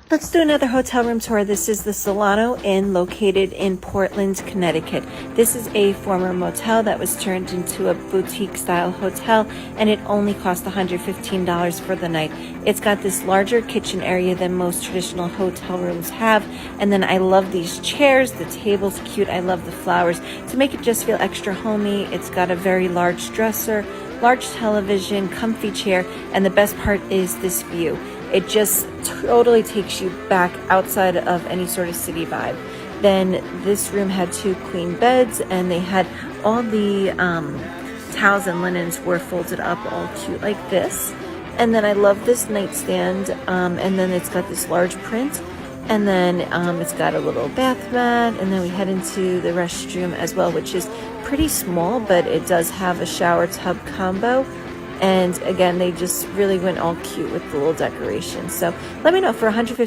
Let's do another hotel room tour. This is the Solano Inn located in Portland, Connecticut. This is a former motel that was turned into a boutique style hotel, and it only cost $115 for the night. It's got this larger kitchen area than most traditional hotel rooms have, and then I love these chairs. The table's cute. I love the flowers. To make it just feel extra homey, it's got a very large dresser, large television, comfy chair, and the best part is this view. It just totally takes you back outside of any sort of city vibe. Then this room had 2 queen beds, and they had all the towels and linens were folded up all cute like this. And then I love this nightstand, and then it's got this large print, and then it's got a little bath mat, and then we head into the restroom as well, which is pretty small, but it does have a shower tub combo. And again, they just really went all cute with the little decoration. So let me know for $150.